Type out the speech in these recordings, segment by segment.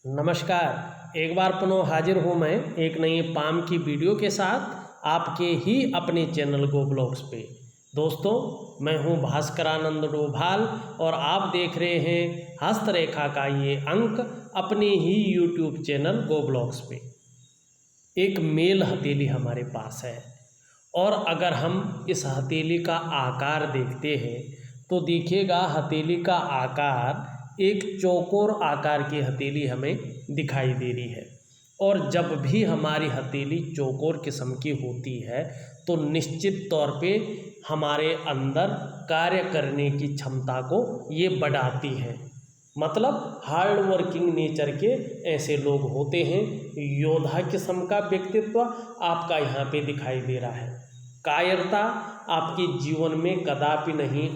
नमस्कार। एक बार पुनः हाजिर हूँ मैं एक नई पाम की वीडियो के साथ आपके ही अपने चैनल गो ब्लॉग्स पे। दोस्तों, मैं हूँ भास्करानंद डोभाल और आप देख रहे हैं हस्तरेखा का ये अंक अपने ही यूट्यूब चैनल गो ब्लॉग्स पे। एक मेल हथेली हमारे पास है और अगर हम इस हथेली का आकार देखते हैं तो देखिएगा हथेली का आकार एक चौकोर आकार की हथेली हमें दिखाई दे रही है। और जब भी हमारी हथेली चौकोर किस्म की होती है तो निश्चित तौर पे हमारे अंदर कार्य करने की क्षमता को ये बढ़ाती है। मतलब हार्ड वर्किंग नेचर के ऐसे लोग होते हैं। योद्धा किस्म का व्यक्तित्व आपका यहाँ पे दिखाई दे रहा है। कायरता आपके जीवन में कदापि नहीं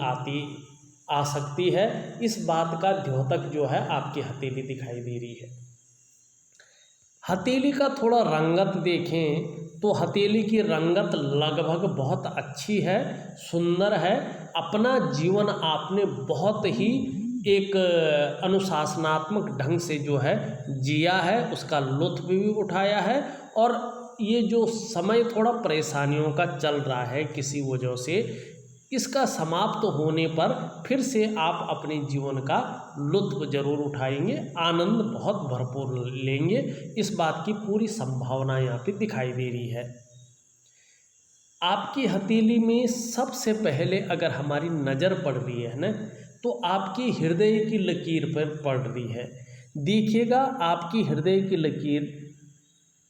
आ सकती है। इस बात का द्योतक जो है आपकी हथेली दिखाई दे रही है। हथेली का थोड़ा रंगत देखें तो हथेली की रंगत लगभग बहुत अच्छी है, सुंदर है। अपना जीवन आपने बहुत ही एक अनुशासनात्मक ढंग से जो है जिया है, उसका लुत्फ भी उठाया है। और ये जो समय थोड़ा परेशानियों का चल रहा है किसी वजह से, इसका समाप्त होने पर फिर से आप अपने जीवन का लुत्फ जरूर उठाएंगे, आनंद बहुत भरपूर लेंगे। इस बात की पूरी संभावना यहाँ पे दिखाई दे रही है। आपकी हथेली में सबसे पहले अगर हमारी नज़र पड़ रही है ना, तो आपकी हृदय की लकीर पर पड़ रही है। देखिएगा आपकी हृदय की लकीर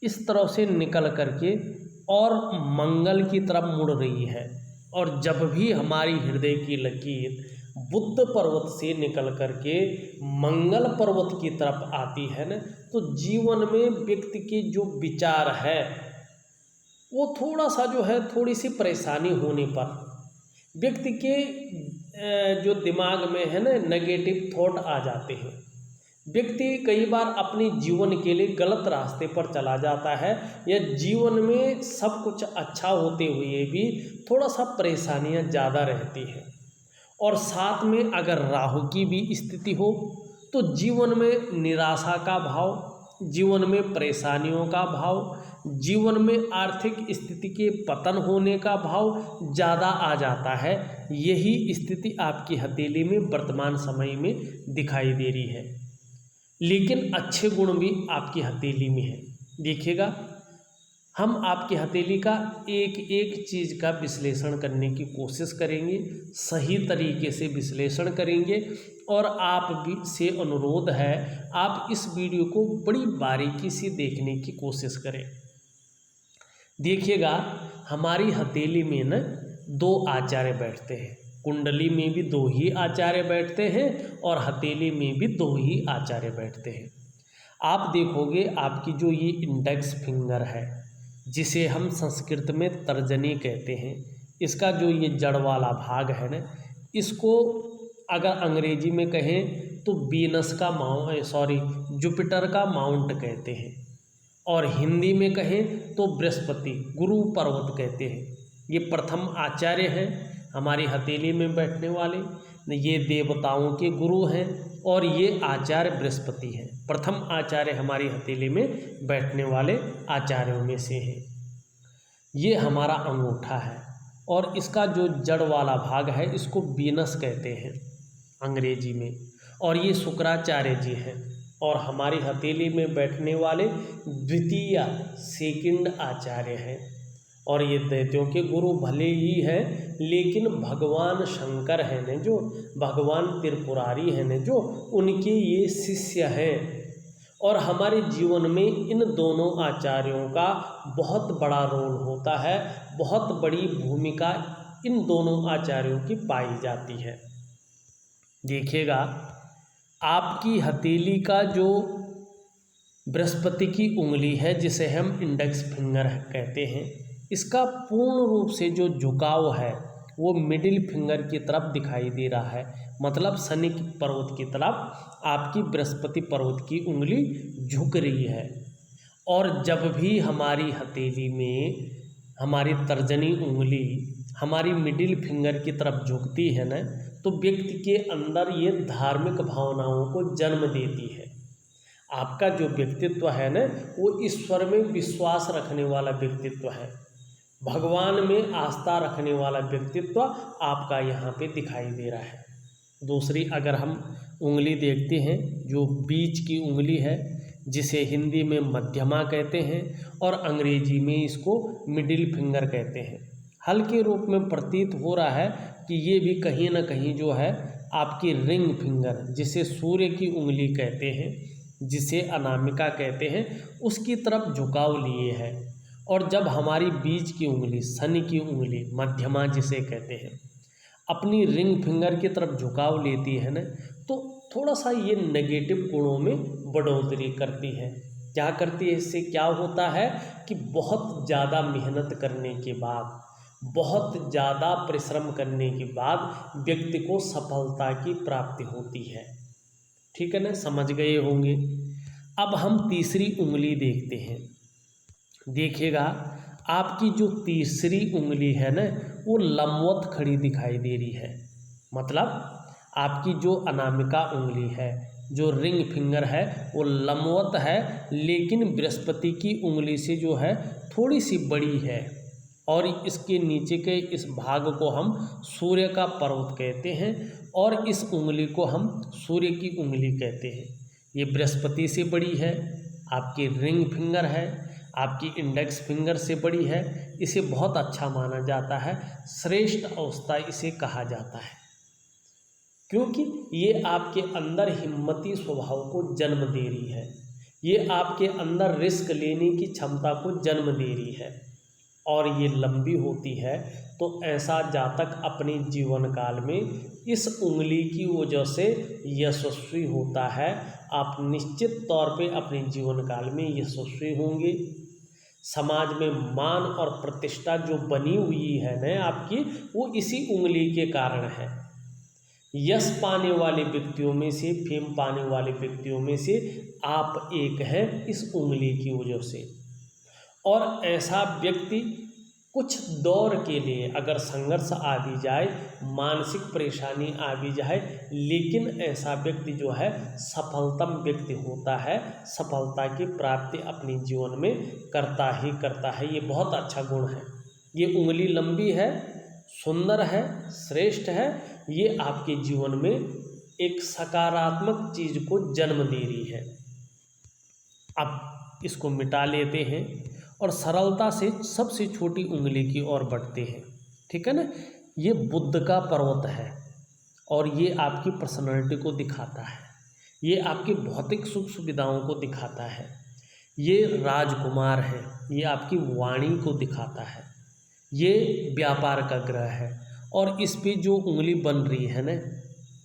इस तरफ से निकल करके और मंगल की तरफ मुड़ रही है। और जब भी हमारी हृदय की लकीर बुद्ध पर्वत से निकल करके मंगल पर्वत की तरफ आती है ना, तो जीवन में व्यक्ति के जो विचार है वो थोड़ा सा जो है, थोड़ी सी परेशानी होने पर व्यक्ति के जो दिमाग में है ना नेगेटिव थॉट आ जाते हैं। व्यक्ति कई बार अपने जीवन के लिए गलत रास्ते पर चला जाता है, या जीवन में सब कुछ अच्छा होते हुए भी थोड़ा सा परेशानियां ज़्यादा रहती हैं। और साथ में अगर राहु की भी स्थिति हो तो जीवन में निराशा का भाव, जीवन में परेशानियों का भाव, जीवन में आर्थिक स्थिति के पतन होने का भाव ज़्यादा आ जाता है। यही स्थिति आपकी हथेली में वर्तमान समय में दिखाई दे रही है। लेकिन अच्छे गुण भी आपकी हथेली में है। देखिएगा, हम आपकी हथेली का एक एक चीज़ का विश्लेषण करने की कोशिश करेंगे, सही तरीके से विश्लेषण करेंगे। और आप भी से अनुरोध है, आप इस वीडियो को बड़ी बारीकी से देखने की कोशिश करें। देखिएगा, हमारी हथेली में न दो आचार्य बैठते हैं। कुंडली में भी दो ही आचार्य बैठते हैं और हथेली में भी दो ही आचार्य बैठते हैं। आप देखोगे आपकी जो ये इंडेक्स फिंगर है, जिसे हम संस्कृत में तर्जनी कहते हैं, इसका जो ये जड़ वाला भाग है ना, इसको अगर अंग्रेजी में कहें तो वीनस का जुपिटर का माउंट कहते हैं। और हिंदी में कहें तो बृहस्पति गुरु पर्वत कहते हैं। ये प्रथम आचार्य हैं हमारी हथेली में बैठने वाले, ये देवताओं के गुरु हैं और ये आचार्य बृहस्पति हैं। प्रथम आचार्य हमारी हथेली में बैठने वाले आचार्यों में से हैं। ये हमारा अंगूठा है और इसका जो जड़ वाला भाग है इसको वीनस कहते हैं अंग्रेजी में। और ये शुक्राचार्य जी हैं और हमारी हथेली में बैठने वाले द्वितीय सेकंड आचार्य हैं। और ये दैत्यों के गुरु भले ही हैं, लेकिन भगवान शंकर हैं ने जो, भगवान त्रिपुरारी हैं ने जो, उनके ये शिष्य हैं। और हमारे जीवन में इन दोनों आचार्यों का बहुत बड़ा रोल होता है, बहुत बड़ी भूमिका इन दोनों आचार्यों की पाई जाती है। देखिएगा, आपकी हथेली का जो बृहस्पति की उंगली है, जिसे हम इंडेक्स फिंगर कहते हैं, इसका पूर्ण रूप से जो झुकाव है वो मिडिल फिंगर की तरफ दिखाई दे रहा है। मतलब शनि पर्वत की तरफ आपकी बृहस्पति पर्वत की उंगली झुक रही है। और जब भी हमारी हथेली में हमारी तर्जनी उंगली हमारी मिडिल फिंगर की तरफ झुकती है ना, तो व्यक्ति के अंदर ये धार्मिक भावनाओं को जन्म देती है। आपका जो व्यक्तित्व है ना, वो ईश्वर में विश्वास रखने वाला व्यक्तित्व है, भगवान में आस्था रखने वाला व्यक्तित्व आपका यहाँ पे दिखाई दे रहा है। दूसरी अगर हम उंगली देखते हैं, जो बीच की उंगली है, जिसे हिंदी में मध्यमा कहते हैं और अंग्रेजी में इसको मिडिल फिंगर कहते हैं। हल्के रूप में प्रतीत हो रहा है कि ये भी कहीं ना कहीं जो है आपकी रिंग फिंगर, जिसे सूर्य की उंगली कहते हैं, जिसे अनामिका कहते हैं, उसकी तरफ झुकाव लिए है। और जब हमारी बीच की उंगली, शनि की उंगली मध्यमा जिसे कहते हैं, अपनी रिंग फिंगर की तरफ झुकाव लेती है ना, तो थोड़ा सा ये नेगेटिव गुणों में बढ़ोतरी करती है। क्या करती है? इससे क्या होता है कि बहुत ज़्यादा मेहनत करने के बाद, बहुत ज़्यादा परिश्रम करने के बाद व्यक्ति को सफलता की प्राप्ति होती है। ठीक है ना, समझ गए होंगे। अब हम तीसरी उंगली देखते हैं। देखिएगा, आपकी जो तीसरी उंगली है ना, वो लंबवत खड़ी दिखाई दे रही है। मतलब आपकी जो अनामिका उंगली है, जो रिंग फिंगर है, वो लंबवत है, लेकिन बृहस्पति की उंगली से जो है थोड़ी सी बड़ी है। और इसके नीचे के इस भाग को हम सूर्य का पर्वत कहते हैं और इस उंगली को हम सूर्य की उंगली कहते हैं। ये बृहस्पति से बड़ी है, आपकी रिंग फिंगर है, आपकी इंडेक्स फिंगर से बड़ी है। इसे बहुत अच्छा माना जाता है, श्रेष्ठ अवस्था इसे कहा जाता है, क्योंकि ये आपके अंदर हिम्मती स्वभाव को जन्म दे रही है। ये आपके अंदर रिस्क लेने की क्षमता को जन्म दे रही है और ये लंबी होती है। तो ऐसा जातक अपने जीवन काल में इस उंगली की वजह से यशस्वी होता है। आप निश्चित तौर पे अपने जीवन काल में यशस्वी होंगे। समाज में मान और प्रतिष्ठा जो बनी हुई है ना आपकी, वो इसी उंगली के कारण है। यश पाने वाले व्यक्तियों में से, फेम पाने वाले व्यक्तियों में से आप एक हैं इस उंगली की वजह से। और ऐसा व्यक्ति कुछ दौर के लिए अगर संघर्ष आ भी जाए, मानसिक परेशानी आ भी जाए, लेकिन ऐसा व्यक्ति जो है सफलतम व्यक्ति होता है, सफलता की प्राप्ति अपने जीवन में करता ही करता है। ये बहुत अच्छा गुण है। ये उंगली लंबी है, सुंदर है, श्रेष्ठ है। ये आपके जीवन में एक सकारात्मक चीज को जन्म दे रही है। अब इसको मिटा लेते हैं और सरलता से सबसे छोटी उंगली की ओर बढ़ते हैं। ठीक है ना, ये बुद्ध का पर्वत है और ये आपकी पर्सनालिटी को दिखाता है, ये आपकी भौतिक सुख सुविधाओं को दिखाता है। ये राजकुमार है, ये आपकी वाणी को दिखाता है। ये व्यापार का ग्रह है और इस पे जो उंगली बन रही है ना,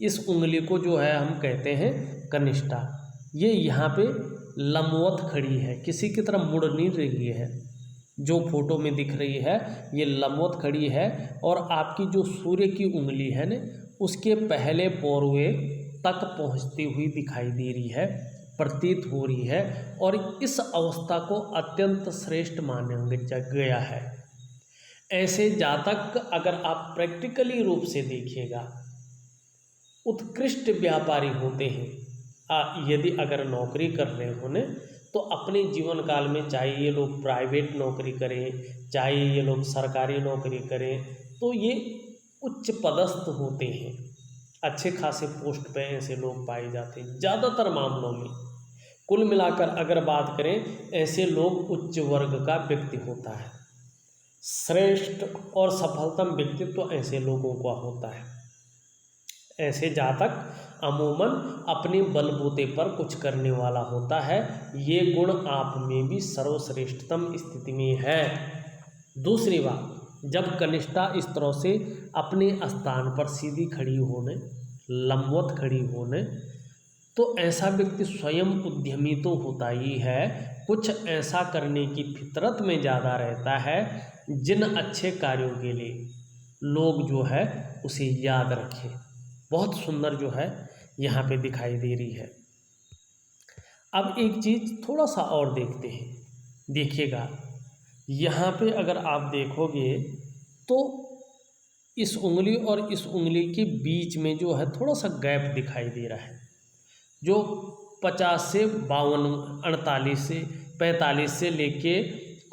इस उंगली को जो है हम कहते हैं कनिष्ठा। ये यहाँ पे लंबवत खड़ी है, किसी की तरफ मुड़ नहीं रही है। जो फोटो में दिख रही है ये लंबवत खड़ी है और आपकी जो सूर्य की उंगली है ना, उसके पहले पोरवे तक पहुँचती हुई दिखाई दे रही है, प्रतीत हो रही है। और इस अवस्था को अत्यंत श्रेष्ठ माना गया है। ऐसे जातक अगर आप प्रैक्टिकली रूप से देखिएगा, उत्कृष्ट व्यापारी होते हैं। यदि अगर नौकरी कर रहे हो ने, तो अपने जीवन काल में चाहे ये लोग प्राइवेट नौकरी करें, चाहे ये लोग सरकारी नौकरी करें, तो ये उच्च पदस्थ होते हैं। अच्छे खासे पोस्ट पे ऐसे लोग पाए जाते हैं ज़्यादातर मामलों में। कुल मिलाकर अगर बात करें, ऐसे लोग उच्च वर्ग का व्यक्ति होता है। श्रेष्ठ और सफलतम व्यक्तित्व ऐसे लोगों का होता है। ऐसे जातक अमूमन अपने बलबूते पर कुछ करने वाला होता है। ये गुण आप में भी सर्वश्रेष्ठतम स्थिति में है। दूसरी बात, जब कनिष्ठा इस तरह से अपने स्थान पर सीधी खड़ी होने, लंबवत खड़ी होने, तो ऐसा व्यक्ति स्वयं उद्यमी तो होता ही है, कुछ ऐसा करने की फितरत में ज़्यादा रहता है जिन अच्छे कार्यों के लिए लोग जो है उसे याद रखें। बहुत सुंदर जो है यहाँ पे दिखाई दे रही है। अब एक चीज़ थोड़ा सा और देखते हैं। देखिएगा, यहाँ पे अगर आप देखोगे तो इस उंगली और इस उंगली के बीच में जो है थोड़ा सा गैप दिखाई दे रहा है। जो 50 से 52, 48 से 45 से लेके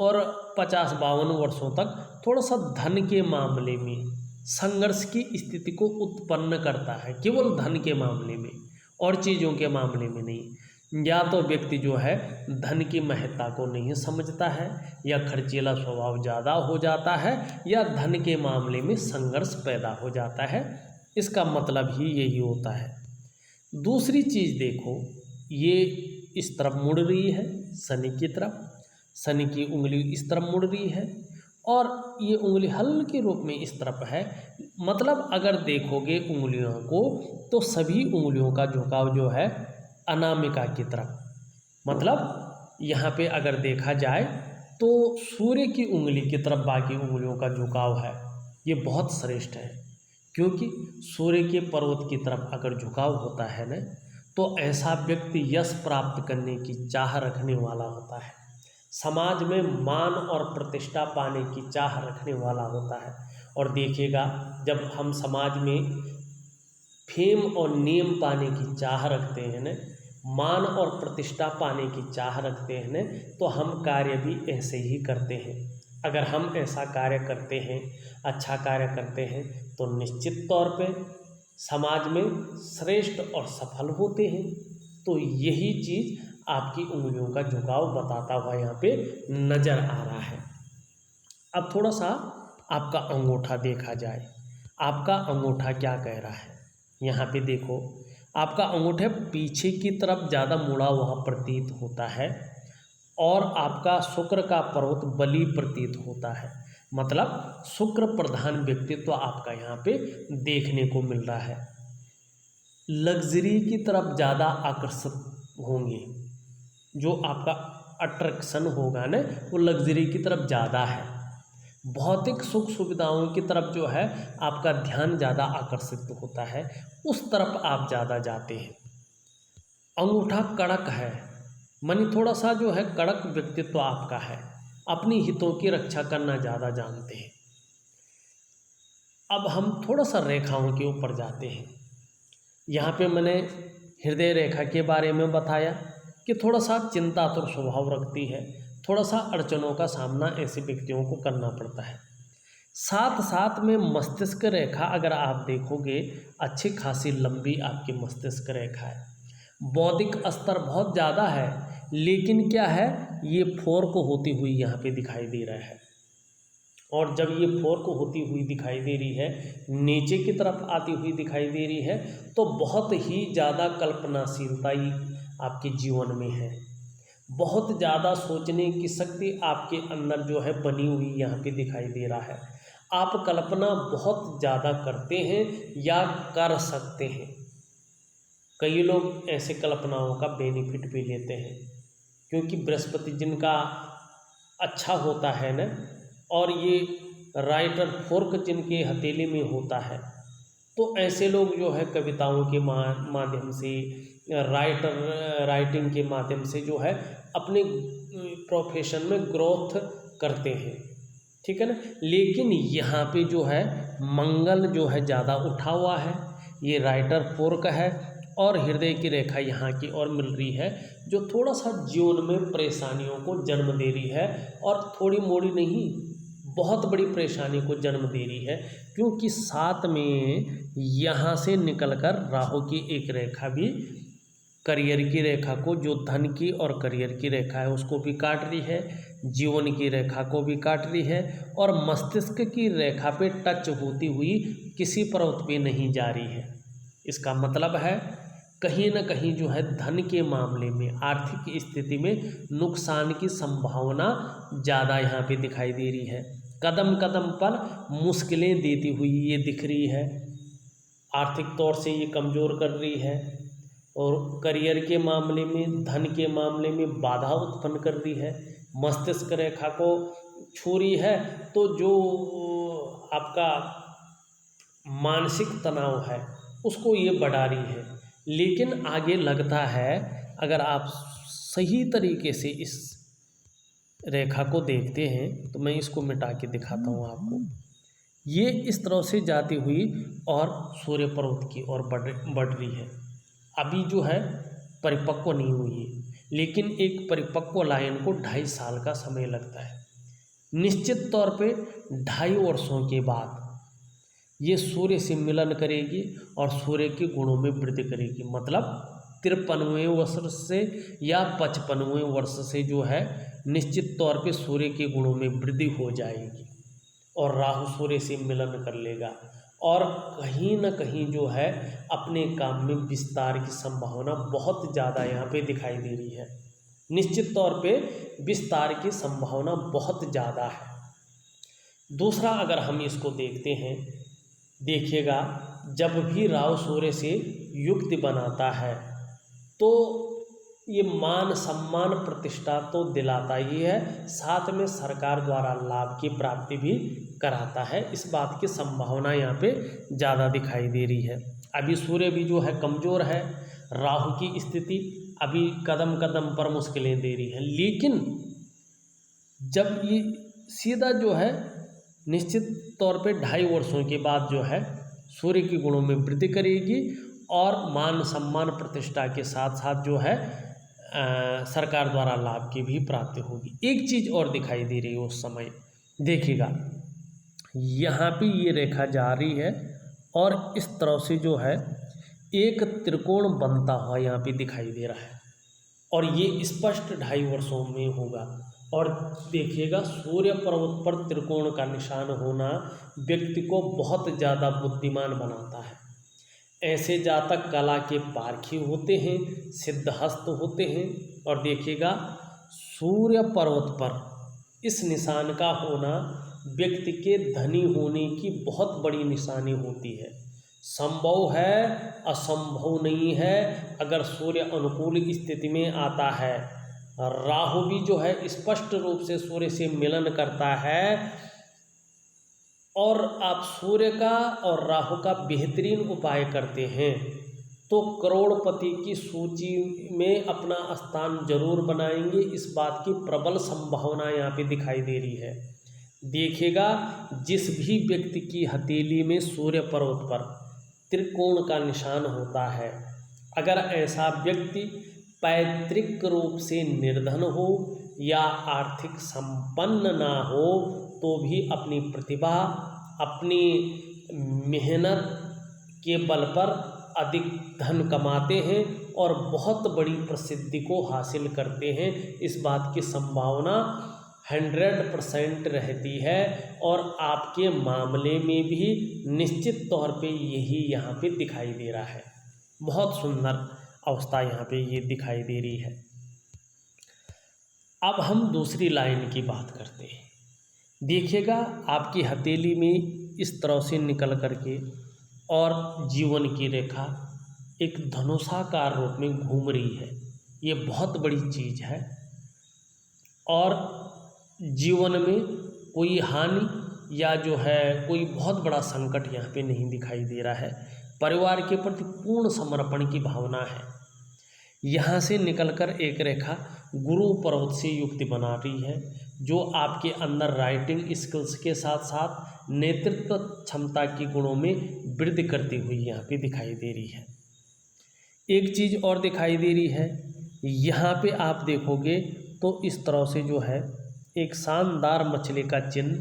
और 50-52 वर्षों तक थोड़ा सा धन के मामले में संघर्ष की स्थिति को उत्पन्न करता है, केवल धन के मामले में और चीज़ों के मामले में नहीं। या तो व्यक्ति जो है धन की महत्ता को नहीं समझता है, या खर्चीला स्वभाव ज़्यादा हो जाता है, या धन के मामले में संघर्ष पैदा हो जाता है। इसका मतलब ही यही होता है। दूसरी चीज़ देखो, ये इस तरफ मुड़ रही है शनि की तरफ, शनि की उंगली इस तरफ मुड़ रही है और ये उंगली हल्के रूप में इस तरफ है। मतलब अगर देखोगे उंगलियों को तो सभी उंगलियों का झुकाव जो है अनामिका की तरफ, मतलब यहाँ पे अगर देखा जाए तो सूर्य की उंगली की तरफ बाकी उंगलियों का झुकाव है। ये बहुत श्रेष्ठ है, क्योंकि सूर्य के पर्वत की तरफ अगर झुकाव होता है ना, तो ऐसा व्यक्ति यश प्राप्त करने की चाह रखने वाला होता है, समाज में मान और प्रतिष्ठा पाने की चाह रखने वाला होता है। और देखिएगा, जब हम समाज में फेम और नेम पाने की चाह रखते हैं न, मान और प्रतिष्ठा पाने की चाह रखते हैं न, तो हम कार्य भी ऐसे ही करते हैं। अगर हम ऐसा कार्य करते हैं, अच्छा कार्य करते हैं, तो निश्चित तौर पे समाज में श्रेष्ठ और सफल होते हैं। तो यही चीज़ आपकी उंगलियों का झुकाव बताता हुआ यहाँ पे नज़र आ रहा है। अब थोड़ा सा आपका अंगूठा देखा जाए, आपका अंगूठा क्या कह रहा है। यहाँ पे देखो, आपका अंगूठा पीछे की तरफ ज़्यादा मुड़ा हुआ प्रतीत होता है और आपका शुक्र का पर्वत बली प्रतीत होता है। मतलब शुक्र प्रधान व्यक्तित्व आपका यहाँ पे देखने को मिल रहा है। लग्जरी की तरफ ज़्यादा आकर्षित होंगे, जो आपका अट्रैक्शन होगा ना, वो लग्जरी की तरफ ज़्यादा है। भौतिक सुख सुविधाओं की तरफ जो है आपका ध्यान ज़्यादा आकर्षित होता है, उस तरफ आप ज़्यादा जाते हैं। अंगूठा कड़क है, मानी थोड़ा सा जो है कड़क व्यक्तित्व आपका है, अपनी हितों की रक्षा करना ज़्यादा जानते हैं। अब हम थोड़ा सा रेखाओं के ऊपर जाते हैं। यहाँ पे मैंने हृदय रेखा के बारे में बताया कि थोड़ा सा चिंतातुर स्वभाव रखती है, थोड़ा सा अड़चनों का सामना ऐसे व्यक्तियों को करना पड़ता है। साथ साथ में मस्तिष्क रेखा अगर आप देखोगे, अच्छी खासी लंबी आपकी मस्तिष्क रेखा है। बौद्धिक स्तर बहुत ज़्यादा है, लेकिन क्या है, ये फोर्क होती हुई यहाँ पे दिखाई दे रहा है। और जब ये फोर्क होती हुई दिखाई दे रही है, नीचे की तरफ आती हुई दिखाई दे रही है, तो बहुत ही ज़्यादा कल्पनाशीलता ही आपके जीवन में है। बहुत ज़्यादा सोचने की शक्ति आपके अंदर जो है बनी हुई यहाँ पे दिखाई दे रहा है। आप कल्पना बहुत ज़्यादा करते हैं या कर सकते हैं। कई लोग ऐसे कल्पनाओं का बेनिफिट भी लेते हैं, क्योंकि बृहस्पति जिनका अच्छा होता है ना, और ये राइटर फोर्क जिनके हथेली में होता है, तो ऐसे लोग जो है कविताओं के माध्यम से, राइटिंग के माध्यम से जो है अपने प्रोफेशन में ग्रोथ करते हैं, ठीक है ना। लेकिन यहाँ पे जो है मंगल जो है ज़्यादा उठा हुआ है, ये राइटर फोर्क है और हृदय की रेखा यहाँ की ओर मिल रही है, जो थोड़ा सा जीवन में परेशानियों को जन्म दे रही है, और थोड़ी मोड़ी नहीं, बहुत बड़ी परेशानी को जन्म दे रही है। क्योंकि साथ में यहाँ से निकलकर राहु की एक रेखा भी करियर की रेखा को, जो धन की और करियर की रेखा है, उसको भी काट रही है, जीवन की रेखा को भी काट रही है, और मस्तिष्क की रेखा पे टच होती हुई किसी पर्वत पे नहीं जा रही है। इसका मतलब है कहीं ना कहीं जो है धन के मामले में, आर्थिक स्थिति में नुकसान की संभावना ज़्यादा यहाँ पे दिखाई दे रही है। कदम कदम पर मुश्किलें देती हुई ये दिख रही है, आर्थिक तौर से ये कमज़ोर कर रही है, और करियर के मामले में, धन के मामले में बाधा उत्पन्न कर रही है, मस्तिष्क रेखा को छू रही है। तो जो आपका मानसिक तनाव है उसको ये बढ़ा रही है। लेकिन आगे लगता है, अगर आप सही तरीके से इस रेखा को देखते हैं, तो मैं इसको मिटा के दिखाता हूँ आपको। ये इस तरह से जाती हुई और सूर्य पर्वत की ओर बढ़ रही है। अभी जो है परिपक्व नहीं हुई है, लेकिन एक परिपक्व लायन को 2.5 साल का समय लगता है। निश्चित तौर पे 2.5 वर्षों के बाद ये सूर्य से मिलन करेगी और सूर्य के गुणों में वृद्धि करेगी। मतलब 53वें वर्ष से या 55वें वर्ष से जो है निश्चित तौर पे सूर्य के गुणों में वृद्धि हो जाएगी और राहु सूर्य से मिलन कर लेगा और कहीं ना कहीं जो है अपने काम में विस्तार की संभावना बहुत ज़्यादा यहाँ पे दिखाई दे रही है। निश्चित तौर पे विस्तार की संभावना बहुत ज़्यादा है। दूसरा, अगर हम इसको देखते हैं, देखिएगा जब भी राहु सूर्य से युक्ति बनाता है तो ये मान सम्मान प्रतिष्ठा तो दिलाता ही है, साथ में सरकार द्वारा लाभ की प्राप्ति भी कराता है। इस बात की संभावना यहाँ पे ज़्यादा दिखाई दे रही है। अभी सूर्य भी जो है कमज़ोर है, राहु की स्थिति अभी कदम कदम पर मुश्किलें दे रही है, लेकिन जब ये सीधा जो है निश्चित तौर पे 2.5 वर्षों के बाद जो है सूर्य के गुणों में वृद्धि करेगी और मान सम्मान प्रतिष्ठा के साथ साथ जो है सरकार द्वारा लाभ की भी प्राप्ति होगी। एक चीज़ और दिखाई दे रही है उस समय, देखिएगा यहाँ पे ये रेखा जा रही है और इस तरह से जो है एक त्रिकोण बनता हुआ यहाँ पे दिखाई दे रहा है और ये स्पष्ट 2.5 वर्षों में होगा। और देखिएगा सूर्य पर्वत पर त्रिकोण का निशान होना व्यक्ति को बहुत ज़्यादा बुद्धिमान बनाता है। ऐसे जातक कला के पारखी होते हैं, सिद्धहस्त होते हैं। और देखिएगा सूर्य पर्वत पर इस निशान का होना व्यक्ति के धनी होने की बहुत बड़ी निशानी होती है। संभव है, असंभव नहीं है। अगर सूर्य अनुकूल स्थिति में आता है, राहु भी जो है स्पष्ट रूप से सूर्य से मिलन करता है और आप सूर्य का और राहु का बेहतरीन उपाय करते हैं तो करोड़पति की सूची में अपना स्थान जरूर बनाएंगे। इस बात की प्रबल संभावना यहाँ पे दिखाई दे रही है। देखिएगा जिस भी व्यक्ति की हथेली में सूर्य पर्वत पर त्रिकोण का निशान होता है, अगर ऐसा व्यक्ति पैतृक रूप से निर्धन हो या आर्थिक संपन्न ना हो तो भी अपनी प्रतिभा, अपनी मेहनत के बल पर अधिक धन कमाते हैं और बहुत बड़ी प्रसिद्धि को हासिल करते हैं। इस बात की संभावना 100% रहती है और आपके मामले में भी निश्चित तौर पे यही यहाँ पे दिखाई दे रहा है। बहुत सुंदर अवस्था यहाँ पे ये दिखाई दे रही है। अब हम दूसरी लाइन की बात करते हैं। देखिएगा आपकी हथेली में इस तरह से निकल करके और जीवन की रेखा एक धनुषाकार रूप में घूम रही है। ये बहुत बड़ी चीज़ है और जीवन में कोई हानि या जो है कोई बहुत बड़ा संकट यहाँ पे नहीं दिखाई दे रहा है। परिवार के प्रति पूर्ण समर्पण की भावना है। यहाँ से निकलकर एक रेखा गुरु पर्वत से युक्ति बना रही है जो आपके अंदर राइटिंग स्किल्स के साथ साथ नेतृत्व क्षमता के गुणों में वृद्धि करती हुई यहाँ पे दिखाई दे रही है। एक चीज़ और दिखाई दे रही है, यहाँ पे आप देखोगे तो इस तरह से जो है एक शानदार मछली का चिन्ह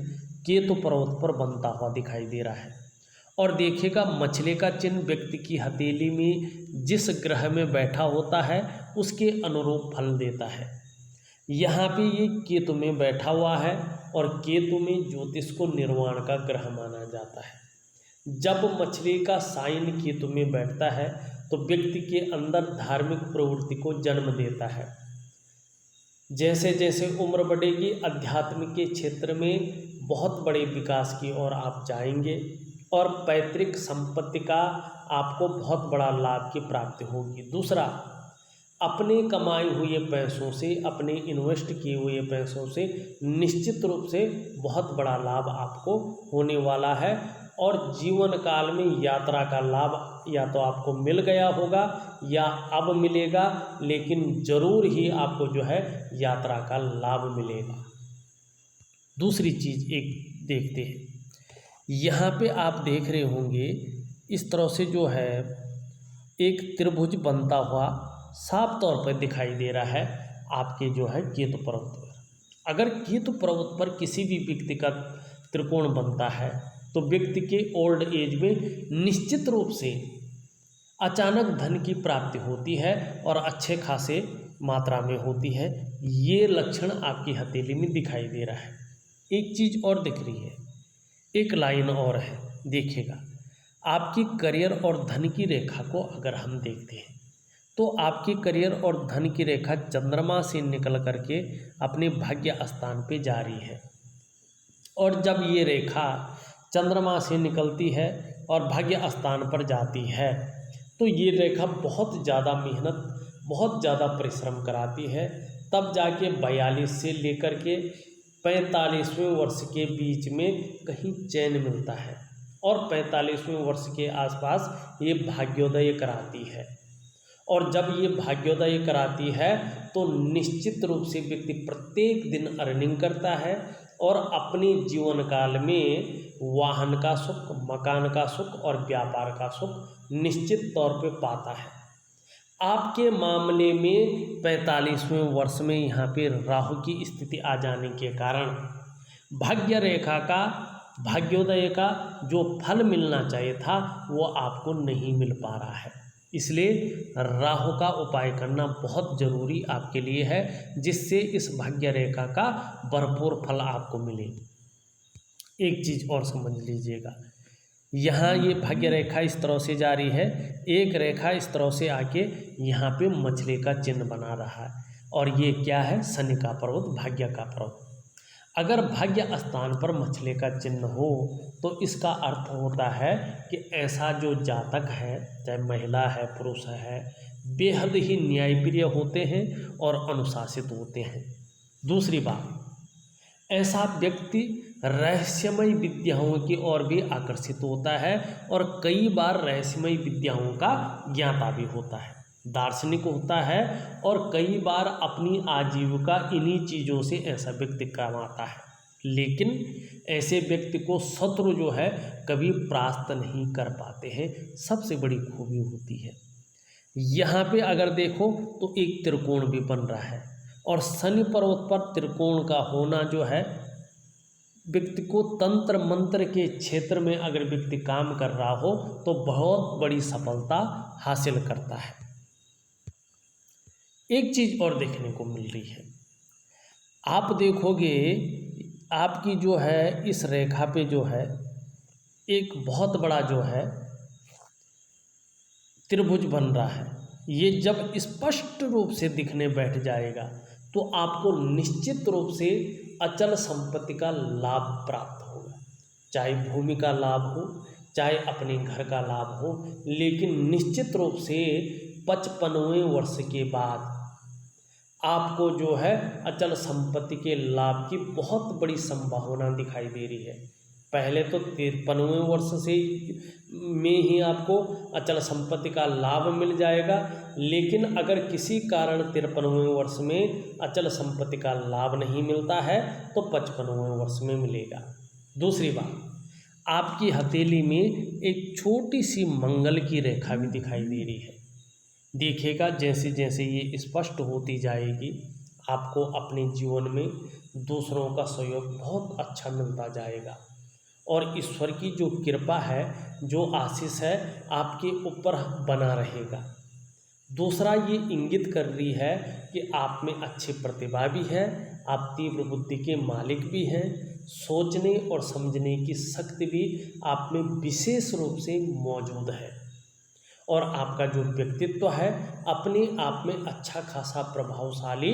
केतु पर्वत पर बनता हुआ दिखाई दे रहा है। और देखिएगा मछली का चिन्ह व्यक्ति की हथेली में जिस ग्रह में बैठा होता है उसके अनुरूप फल देता है। यहाँ पे ये केतु में बैठा हुआ है और केतु में ज्योतिष को निर्वाण का ग्रह माना जाता है। जब मछली का साइन केतु में बैठता है तो व्यक्ति के अंदर धार्मिक प्रवृत्ति को जन्म देता है। जैसे जैसे उम्र बढ़ेगी अध्यात्म के क्षेत्र में बहुत बड़े विकास की ओर आप जाएंगे और पैतृक संपत्ति का आपको बहुत बड़ा लाभ की प्राप्ति होगी। दूसरा, अपने कमाए हुए पैसों से, अपने इन्वेस्ट किए हुए पैसों से निश्चित रूप से बहुत बड़ा लाभ आपको होने वाला है और जीवन काल में यात्रा का लाभ या तो आपको मिल गया होगा या अब मिलेगा, लेकिन ज़रूर ही आपको जो है यात्रा का लाभ मिलेगा। दूसरी चीज़ एक देखते हैं, यहाँ पे आप देख रहे होंगे इस तरह से जो है एक त्रिभुज बनता हुआ साफ तौर पर दिखाई दे रहा है आपके जो है केतु पर्वत पर। अगर केतु पर्वत पर किसी भी व्यक्ति का त्रिकोण बनता है तो व्यक्ति के ओल्ड एज में निश्चित रूप से अचानक धन की प्राप्ति होती है और अच्छे खासे मात्रा में होती है। ये लक्षण आपकी हथेली में दिखाई दे रहा है। एक चीज़ और दिख रही है, एक लाइन और है, देखिएगा। आपकी करियर और धन की रेखा को अगर हम देखते हैं तो आपकी करियर और धन की रेखा चंद्रमा से निकल करके अपने भाग्य स्थान पे जा रही है। और जब ये रेखा चंद्रमा से निकलती है और भाग्य स्थान पर जाती है तो ये रेखा बहुत ज़्यादा मेहनत, बहुत ज़्यादा परिश्रम कराती है। तब जाके 42 से लेकर के 45वें वर्ष के बीच में कहीं चैन मिलता है और 45वें वर्ष के आसपास ये भाग्योदय कराती है। और जब ये भाग्योदय कराती है तो निश्चित रूप से व्यक्ति प्रत्येक दिन अर्निंग करता है और अपने जीवन काल में वाहन का सुख, मकान का सुख और व्यापार का सुख निश्चित तौर पे पाता है। आपके मामले में 45वें वर्ष में यहाँ पे राहु की स्थिति आ जाने के कारण भाग्य रेखा का, भाग्योदय का जो फल मिलना चाहिए था वो आपको नहीं मिल पा रहा है। इसलिए राहु का उपाय करना बहुत ज़रूरी आपके लिए है, जिससे इस भाग्य रेखा का भरपूर फल आपको मिले। एक चीज़ और समझ लीजिएगा, यहाँ ये भाग्य रेखा इस तरह से जा रही है, एक रेखा इस तरह से आके यहाँ पे मछली का चिन्ह बना रहा है और ये क्या है, शनि का पर्वत, भाग्य का पर्वत। अगर भाग्य स्थान पर मछली का चिन्ह हो तो इसका अर्थ होता है कि ऐसा जो जातक है, चाहे महिला है पुरुष है, बेहद ही न्यायप्रिय होते हैं और अनुशासित होते हैं। दूसरी बात, ऐसा व्यक्ति रहस्यमय विद्याओं की ओर भी आकर्षित होता है और कई बार रहस्यमय विद्याओं का ज्ञाता भी होता है, दार्शनिक होता है और कई बार अपनी आजीविका इन्हीं चीज़ों से ऐसा व्यक्ति कमाता है। लेकिन ऐसे व्यक्ति को शत्रु जो है कभी परास्त नहीं कर पाते हैं, सबसे बड़ी खूबी होती है। यहाँ पे अगर देखो तो एक त्रिकोण भी बन रहा है और शनि पर्वत पर त्रिकोण का होना जो है व्यक्ति को तंत्र मंत्र के क्षेत्र में अगर व्यक्ति काम कर रहा हो तो बहुत बड़ी सफलता हासिल करता है। एक चीज़ और देखने को मिल रही है, आप देखोगे आपकी जो है इस रेखा पे जो है एक बहुत बड़ा जो है त्रिभुज बन रहा है। ये जब स्पष्ट रूप से दिखने बैठ जाएगा तो आपको निश्चित रूप से अचल संपत्ति का लाभ प्राप्त होगा, चाहे भूमि का लाभ हो, चाहे अपने घर का लाभ हो। लेकिन निश्चित रूप से 55वें वर्ष के बाद आपको जो है अचल संपत्ति के लाभ की बहुत बड़ी संभावना दिखाई दे रही है। पहले तो 53वें वर्ष से में ही आपको अचल संपत्ति का लाभ मिल जाएगा, लेकिन अगर किसी कारण 53वें वर्ष में अचल संपत्ति का लाभ नहीं मिलता है तो 55वें वर्ष में मिलेगा। दूसरी बात, आपकी हथेली में एक छोटी सी मंगल की रेखा भी दिखाई दे रही है। देखिएगा जैसे जैसे ये स्पष्ट होती जाएगी आपको अपने जीवन में दूसरों का सहयोग बहुत अच्छा मिलता जाएगा और ईश्वर की जो कृपा है, जो आशीष है आपके ऊपर बना रहेगा। दूसरा, ये इंगित कर रही है कि आप में अच्छी प्रतिभा भी है, आप तीव्र बुद्धि के मालिक भी हैं, सोचने और समझने की शक्ति भी आप में विशेष रूप से मौजूद है और आपका जो व्यक्तित्व है अपने आप में अच्छा खासा प्रभावशाली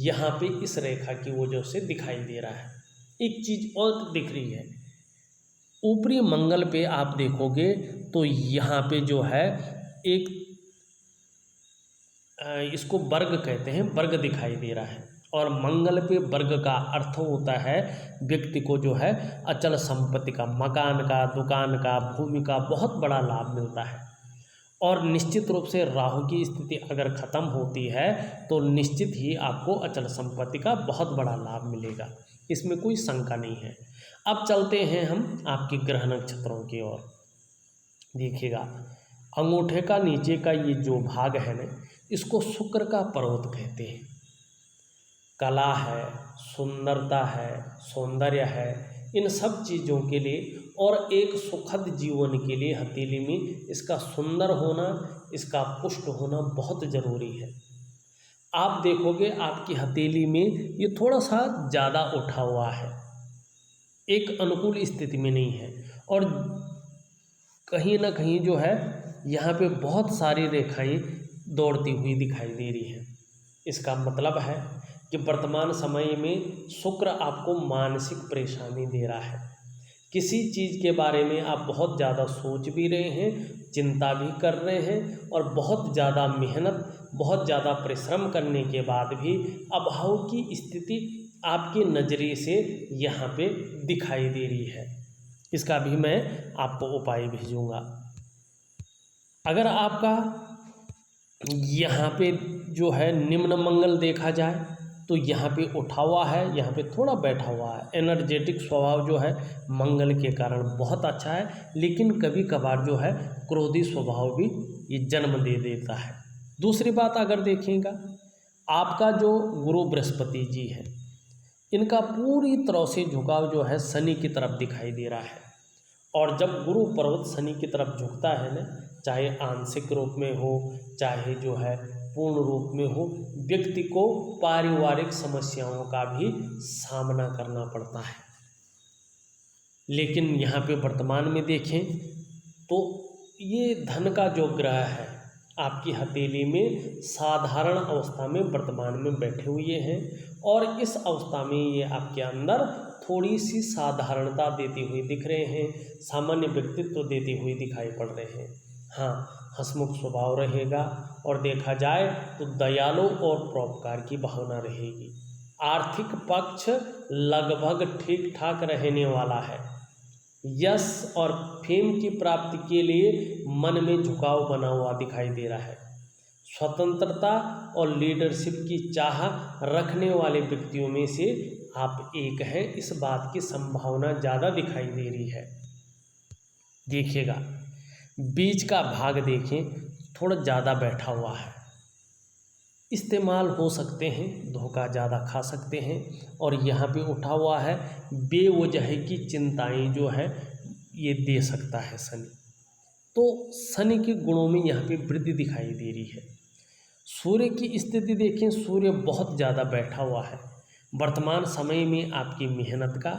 यहाँ पे इस रेखा की वजह से दिखाई दे रहा है। एक चीज़ और दिख रही है, ऊपरी मंगल पे आप देखोगे तो यहाँ पे जो है एक इसको वर्ग कहते हैं, वर्ग दिखाई दे रहा है और मंगल पे वर्ग का अर्थ होता है व्यक्ति को जो है अचल संपत्ति का, मकान का, दुकान का, भूमि का बहुत बड़ा लाभ मिलता है। और निश्चित रूप से राहु की स्थिति अगर ख़त्म होती है तो निश्चित ही आपको अचल संपत्ति का बहुत बड़ा लाभ मिलेगा, इसमें कोई शंका नहीं है। अब चलते हैं हम आपके ग्रह नक्षत्रों की ओर। देखिएगा अंगूठे का नीचे का ये जो भाग है ना, इसको शुक्र का पर्वत कहते हैं। कला है, सुंदरता है, सौंदर्य है, इन सब चीज़ों के लिए और एक सुखद जीवन के लिए हथेली में इसका सुंदर होना, इसका पुष्ट होना बहुत ज़रूरी है। आप देखोगे आपकी हथेली में ये थोड़ा सा ज़्यादा उठा हुआ है, एक अनुकूल स्थिति में नहीं है, और कहीं ना कहीं जो है यहाँ पे बहुत सारी रेखाएं दौड़ती हुई दिखाई दे रही हैं। इसका मतलब है कि वर्तमान समय में शुक्र आपको मानसिक परेशानी दे रहा है। किसी चीज़ के बारे में आप बहुत ज़्यादा सोच भी रहे हैं, चिंता भी कर रहे हैं, और बहुत ज़्यादा मेहनत, बहुत ज़्यादा परिश्रम करने के बाद भी अभाव की स्थिति आपके नज़रिए से यहाँ पे दिखाई दे रही है। इसका भी मैं आपको उपाय भेजूँगा। अगर आपका यहाँ पे जो है निम्न मंगल देखा जाए तो यहाँ पे उठा हुआ है, यहाँ पे थोड़ा बैठा हुआ है। एनर्जेटिक स्वभाव जो है मंगल के कारण बहुत अच्छा है, लेकिन कभी कभार जो है क्रोधी स्वभाव भी ये जन्म दे देता है। दूसरी बात अगर देखेंगे, आपका जो गुरु बृहस्पति जी है, इनका पूरी तरह से झुकाव जो है शनि की तरफ दिखाई दे रहा है। और जब गुरु पर्वत शनि की तरफ झुकता है ना, चाहे आंशिक रूप में हो, चाहे जो है पूर्ण रूप में हो, व्यक्ति को पारिवारिक समस्याओं का भी सामना करना पड़ता है। लेकिन यहाँ पे वर्तमान में देखें तो ये धन का जो ग्रह है आपकी हथेली में साधारण अवस्था में वर्तमान में बैठे हुए हैं, और इस अवस्था में ये आपके अंदर थोड़ी सी साधारणता देती हुई दिख रहे हैं, सामान्य व्यक्तित्व देती हुई दिखाई पड़ रहे हैं। हाँ, हंसमुख स्वभाव रहेगा, और देखा जाए तो दयालु और परोपकार की भावना रहेगी। आर्थिक पक्ष लगभग ठीक ठाक रहने वाला है। यश और फेम की प्राप्ति के लिए मन में झुकाव बना हुआ दिखाई दे रहा है। स्वतंत्रता और लीडरशिप की चाह रखने वाले व्यक्तियों में से आप एक हैं, इस बात की संभावना ज़्यादा दिखाई दे रही है। देखिएगा बीज का भाग देखें, थोड़ा ज़्यादा बैठा हुआ है, इस्तेमाल हो सकते हैं, धोखा ज़्यादा खा सकते हैं। और यहाँ पे उठा हुआ है, बेवजह की चिंताएं जो है ये दे सकता है शनि। तो शनि के गुणों में यहाँ पे वृद्धि दिखाई दे रही है। सूर्य की स्थिति देखें, सूर्य बहुत ज़्यादा बैठा हुआ है। वर्तमान समय में आपकी मेहनत का,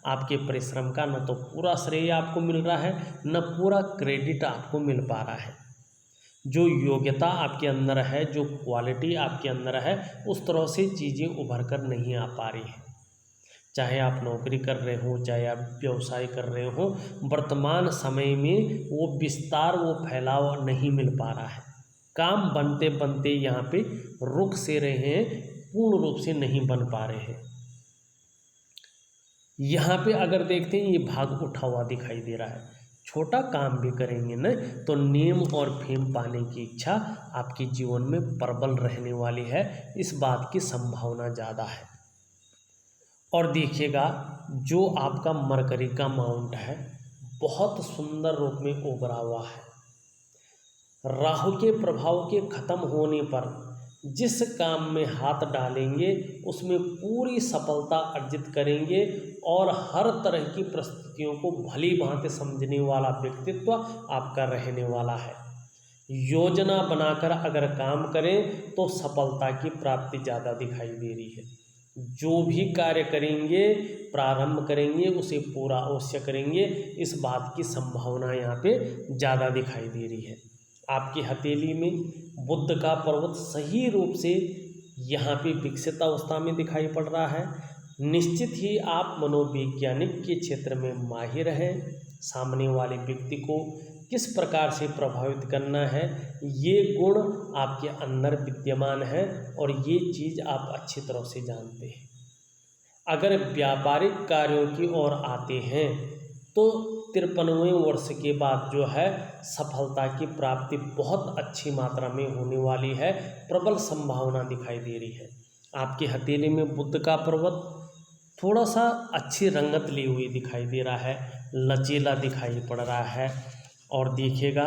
आपके परिश्रम का न तो पूरा श्रेय आपको मिल रहा है, न पूरा क्रेडिट आपको मिल पा रहा है। जो योग्यता आपके अंदर है, जो क्वालिटी आपके अंदर है, उस तरह से चीज़ें उभर कर नहीं आ पा रही हैं। चाहे आप नौकरी कर रहे हो, चाहे आप व्यवसाय कर रहे हो, वर्तमान समय में वो विस्तार, वो फैलाव नहीं मिल पा रहा है। काम बनते बनते यहाँ पे रुक से रहे हैं, पूर्ण रूप से नहीं बन पा रहे हैं। यहाँ पे अगर देखते हैं ये भाग उठा हुआ दिखाई दे रहा है। छोटा काम भी करेंगे न तो नेम और फेम पाने की इच्छा आपके जीवन में प्रबल रहने वाली है, इस बात की संभावना ज़्यादा है। और देखिएगा जो आपका मरकरी का माउंट है बहुत सुंदर रूप में उभरा हुआ है। राहु के प्रभाव के खत्म होने पर जिस काम में हाथ डालेंगे उसमें पूरी सफलता अर्जित करेंगे, और हर तरह की परिस्थितियों को भली भांति समझने वाला व्यक्तित्व आपका रहने वाला है। योजना बनाकर अगर काम करें तो सफलता की प्राप्ति ज़्यादा दिखाई दे रही है। जो भी कार्य करेंगे, प्रारंभ करेंगे, उसे पूरा अवश्य करेंगे, इस बात की संभावना यहाँ पे ज़्यादा दिखाई दे रही है। आपकी हथेली में बुध का पर्वत सही रूप से यहाँ पे विकसित अवस्था में दिखाई पड़ रहा है। निश्चित ही आप मनोवैज्ञानिक के क्षेत्र में माहिर हैं। सामने वाले व्यक्ति को किस प्रकार से प्रभावित करना है, ये गुण आपके अंदर विद्यमान है, और ये चीज़ आप अच्छी तरह से जानते हैं। अगर व्यापारिक कार्यों की ओर आते हैं तो 53वें वर्ष के बाद जो है सफलता की प्राप्ति बहुत अच्छी मात्रा में होने वाली है, प्रबल संभावना दिखाई दे रही है। आपकी हथेली में बुध का पर्वत थोड़ा सा अच्छी रंगत ली हुई दिखाई दे रहा है, लचीला दिखाई पड़ रहा है। और देखिएगा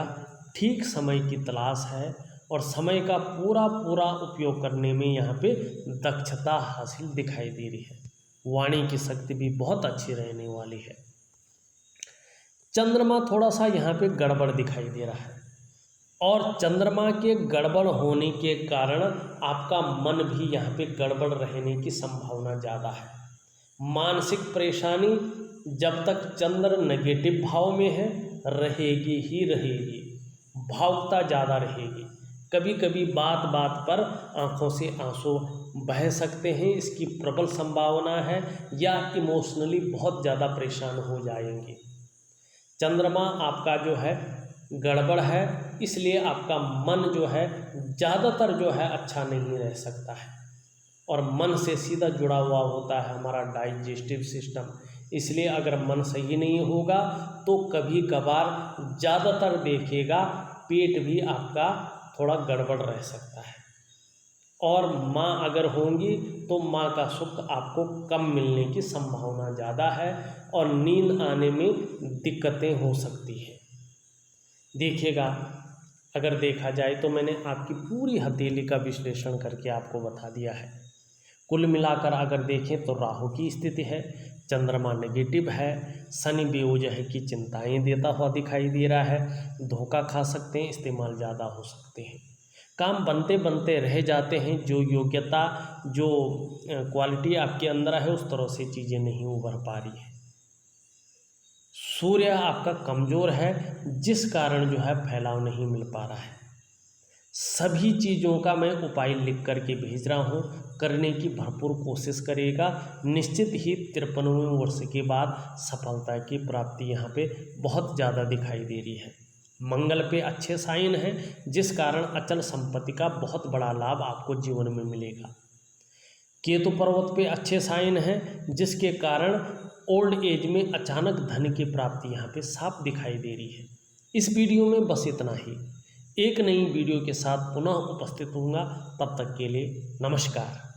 ठीक समय की तलाश है, और समय का पूरा पूरा उपयोग करने में यहाँ पे दक्षता हासिल दिखाई दे रही है। वाणी की शक्ति भी बहुत अच्छी रहने वाली है। चंद्रमा थोड़ा सा यहाँ पे गड़बड़ दिखाई दे रहा है और चंद्रमा के गड़बड़ होने के कारण आपका मन भी यहाँ पे गड़बड़ रहने की संभावना ज़्यादा है। मानसिक परेशानी जब तक चंद्र नेगेटिव भाव में है रहेगी ही रहेगी, भावुकता ज़्यादा रहेगी। कभी कभी बात बात पर आंखों से आंसू बह सकते हैं, इसकी प्रबल संभावना है, या इमोशनली बहुत ज़्यादा परेशान हो जाएंगे। चंद्रमा आपका जो है गड़बड़ है, इसलिए आपका मन जो है ज़्यादातर जो है अच्छा नहीं रह सकता है और मन से सीधा जुड़ा हुआ होता है हमारा डाइजेस्टिव सिस्टम। इसलिए अगर मन सही नहीं होगा तो कभी कभार ज़्यादातर देखिएगा पेट भी आपका थोड़ा गड़बड़ रह सकता है। और माँ अगर होंगी तो माँ का सुख आपको कम मिलने की संभावना ज़्यादा है और नींद आने में दिक्कतें हो सकती हैं। देखिएगा, अगर देखा जाए तो मैंने आपकी पूरी हथेली का विश्लेषण करके आपको बता दिया है। कुल मिलाकर अगर देखें तो राहु की स्थिति है, चंद्रमा नेगेटिव है, शनि बेवजह की चिंताएं देता हुआ दिखाई दे रहा है, धोखा खा सकते हैं, इस्तेमाल ज़्यादा हो सकते हैं, काम बनते बनते रह जाते हैं, जो योग्यता जो क्वालिटी आपके अंदर है उस तरह से चीज़ें नहीं उभर पा रही है। सूर्य आपका कमज़ोर है जिस कारण जो है फैलाव नहीं मिल पा रहा है। सभी चीज़ों का मैं उपाय लिख करके भेज रहा हूँ, करने की भरपूर कोशिश करेगा। निश्चित ही 53वें वर्ष के बाद सफलता की प्राप्ति यहाँ पे बहुत ज़्यादा दिखाई दे रही है। मंगल पे अच्छे साइन हैं जिस कारण अचल संपत्ति का बहुत बड़ा लाभ आपको जीवन में मिलेगा। केतु पर्वत पे अच्छे साइन हैं जिसके कारण ओल्ड एज में अचानक धन की प्राप्ति यहाँ पे साफ दिखाई दे रही है। इस वीडियो में बस इतना ही। एक नई वीडियो के साथ पुनः उपस्थित होऊंगा, तब तक के लिए नमस्कार।